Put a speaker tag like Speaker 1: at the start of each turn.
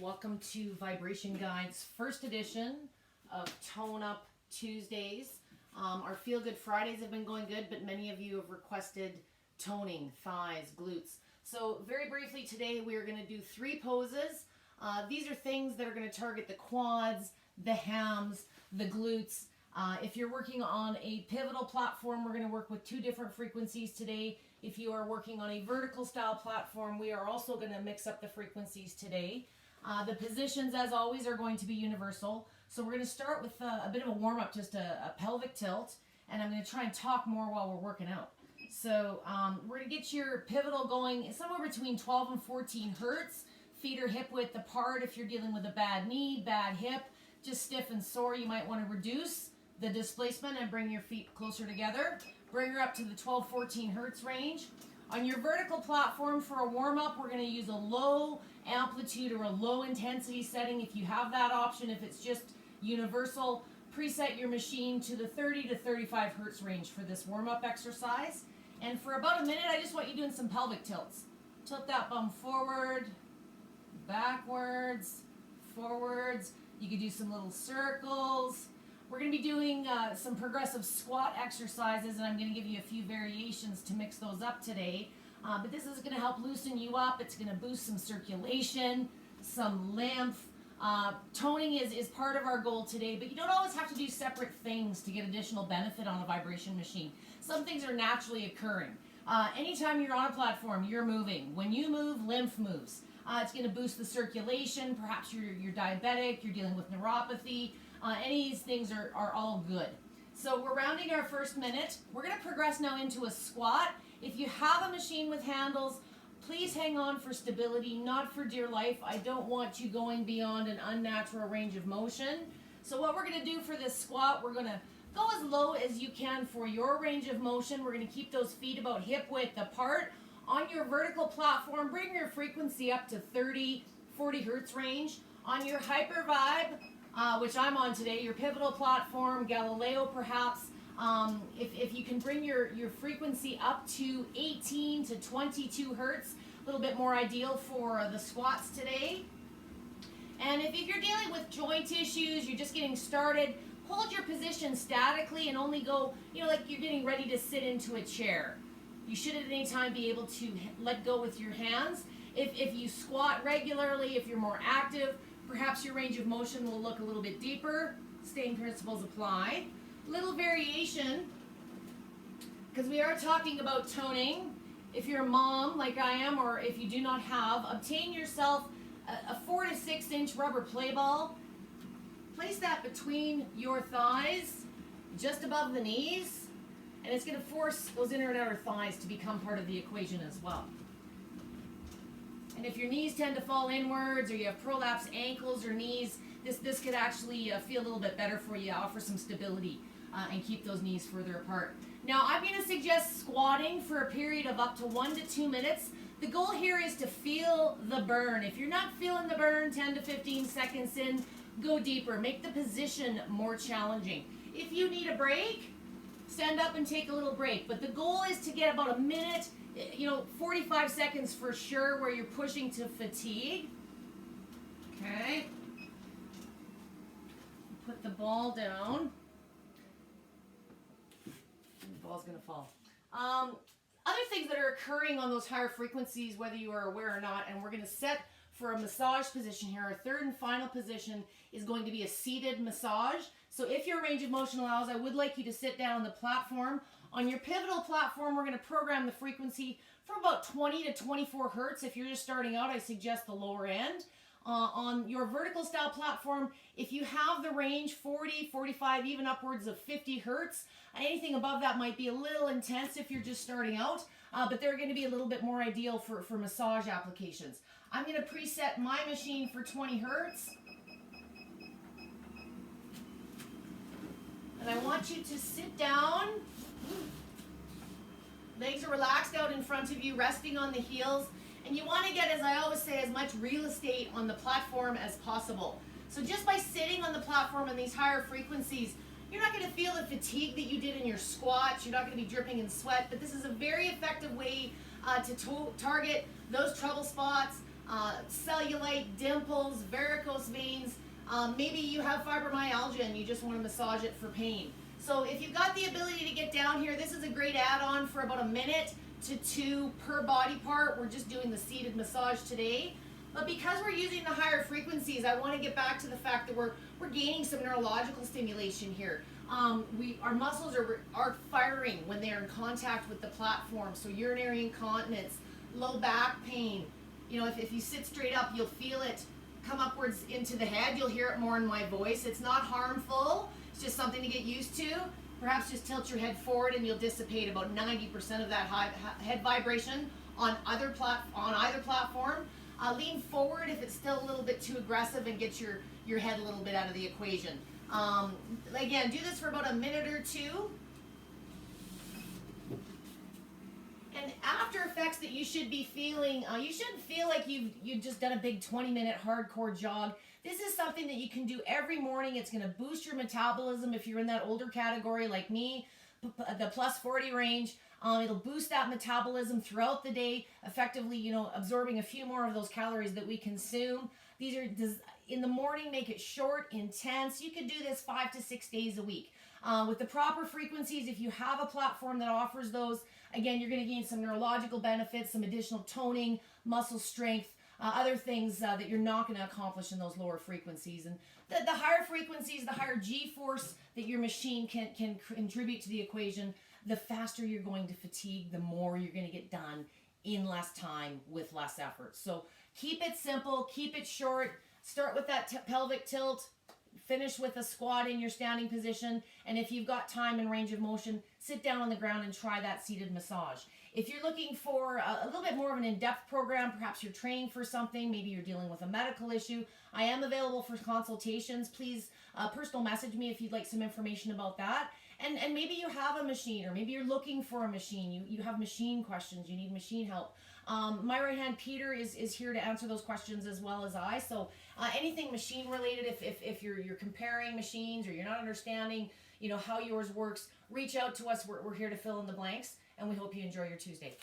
Speaker 1: Welcome to Vibration Guide's first edition of Tone Up Tuesdays. Our Feel Good Fridays have been going good, but many of you have requested toning, thighs, glutes. So very briefly today we are going to do 3 poses. These are things that are going to target the quads, the hams, the glutes. If you're working on a pivotal platform, we're going to work with 2 different frequencies today. If you are working on a vertical style platform, we are also going to mix up the frequencies today. The positions, as always, are going to be universal. So we're going to start with a bit of a warm-up, just a pelvic tilt, and I'm going to try and talk more while we're working out. So we're going to get your pivotal going somewhere between 12 and 14 hertz. Feet are hip width apart. If you're dealing with a bad knee, bad hip, just stiff and sore, you might want to reduce the displacement and bring your feet closer together. Bring her up to the 12-14 hertz range. On your vertical platform for a warm-up, we're going to use a low amplitude or a low intensity setting if you have that option. If it's just universal, preset your machine to the 30 to 35 hertz range for this warm-up exercise. And for about a minute, I just want you doing some pelvic tilts. Tilt that bum forward, backwards, forwards. You could do some little circles. We're going to be doing some progressive squat exercises, and I'm going to give you a few variations to mix those up today. But this is going to help loosen you up. It's going to boost some circulation, some lymph. Toning is part of our goal today, but you don't always have to do separate things to get additional benefit on a vibration machine. Some things are naturally occurring. Anytime you're on a platform, you're moving. When you move, lymph moves. It's going to boost the circulation. Perhaps you're diabetic, you're dealing with neuropathy. Any of these things are all good. So we're rounding our first minute. We're going to progress now into a squat. If you have a machine with handles, please hang on for stability, not for dear life. I don't want you going beyond an unnatural range of motion. So what we're going to do for this squat, we're going to go as low as you can for your range of motion. We're going to keep those feet about hip width apart. On your vertical platform, bring your frequency up to 30, 40 hertz range. On your hyper vibe, which I'm on today, your pivotal platform, Galileo perhaps, if you can bring your frequency up to 18 to 22 hertz, a little bit more ideal for the squats today. And if you're dealing with joint issues, you're just getting started, hold your position statically and only go, like you're getting ready to sit into a chair. You should at any time be able to let go with your hands. If you squat regularly, if you're more active, perhaps your range of motion will look a little bit deeper. Same principles apply. Little variation, because we are talking about toning. If you're a mom like I am, or if you do not have, obtain yourself a 4 to 6 inch rubber play ball. Place that between your thighs, just above the knees, and it's going to force those inner and outer thighs to become part of the equation as well. And if your knees tend to fall inwards, or you have prolapsed ankles or knees, this could actually feel a little bit better for you, offer some stability, and keep those knees further apart. Now, I'm going to suggest squatting for a period of up to 1 to 2 minutes. The goal here is to feel the burn. If you're not feeling the burn 10 to 15 seconds in, go deeper. Make the position more challenging. If you need a break, stand up and take a little break. But the goal is to get about a minute, 45 seconds for sure, where you're pushing to fatigue. Okay. Put the ball down. The ball's going to fall. Other things that are occurring on those higher frequencies, whether you are aware or not, and we're going to set for a massage position here. Our third and final position is going to be a seated massage. So if your range of motion allows, I would like you to sit down on the platform. On your pivotal platform, we're going to program the frequency for about 20 to 24 hertz. If you're just starting out, I suggest the lower end. On your vertical style platform, if you have the range 40, 45, even upwards of 50 hertz, anything above that might be a little intense if you're just starting out, but they're going to be a little bit more ideal for massage applications. I'm going to preset my machine for 20 hertz. And I want you to sit down. Legs are relaxed out in front of you, resting on the heels. And you want to get, as I always say, as much real estate on the platform as possible. So just by sitting on the platform in these higher frequencies, you're not going to feel the fatigue that you did in your squats. You're not going to be dripping in sweat. But this is a very effective way to target those trouble spots, cellulite, dimples, varicose veins. Maybe you have fibromyalgia and you just want to massage it for pain. So if you've got the ability to get down here, this is a great add-on for about 1 minute to 2 per body part. We're just doing the seated massage today. But because we're using the higher frequencies, I want to get back to the fact that we're gaining some neurological stimulation here. Our muscles are firing when they're in contact with the platform. So urinary incontinence, low back pain. You know, if you sit straight up, you'll feel it come upwards into the head. You'll hear it more in my voice. It's not harmful. It's just something to get used to. Perhaps just tilt your head forward and you'll dissipate about 90% of that head vibration on either platform. Lean forward if it's still a little bit too aggressive and get your head a little bit out of the equation. Again, do this for about 1 minute or 2. And after effects that you should be feeling, you shouldn't feel like you've just done a big 20-minute hardcore jog. This is something that you can do every morning. It's going to boost your metabolism if you're in that older category like me, the plus 40 range. It'll boost that metabolism throughout the day, effectively, you know, absorbing a few more of those calories that we consume. These are, in the morning, make it short, intense. You could do this 5 to 6 days a week. With the proper frequencies, if you have a platform that offers those, again, you're going to gain some neurological benefits, some additional toning, muscle strength, other things that you're not going to accomplish in those lower frequencies. And the higher frequencies, the higher G-force that your machine can contribute to the equation, the faster you're going to fatigue, the more you're going to get done in less time with less effort. So keep it simple, keep it short. Start with that pelvic tilt. Finish with a squat in your standing position, and if you've got time and range of motion, sit down on the ground and try that seated massage. If you're looking for a little bit more of an in-depth program, perhaps you're training for something, maybe you're dealing with a medical issue, I am available for consultations. Please personal message me if you'd like some information about that. And maybe you have a machine, or maybe you're looking for a machine. You have machine questions, you need machine help. My right hand Peter is here to answer those questions as well as I. So anything machine related, if you're comparing machines or you're not understanding, you know, how yours works, reach out to us. We're here to fill in the blanks, and we hope you enjoy your Tuesday.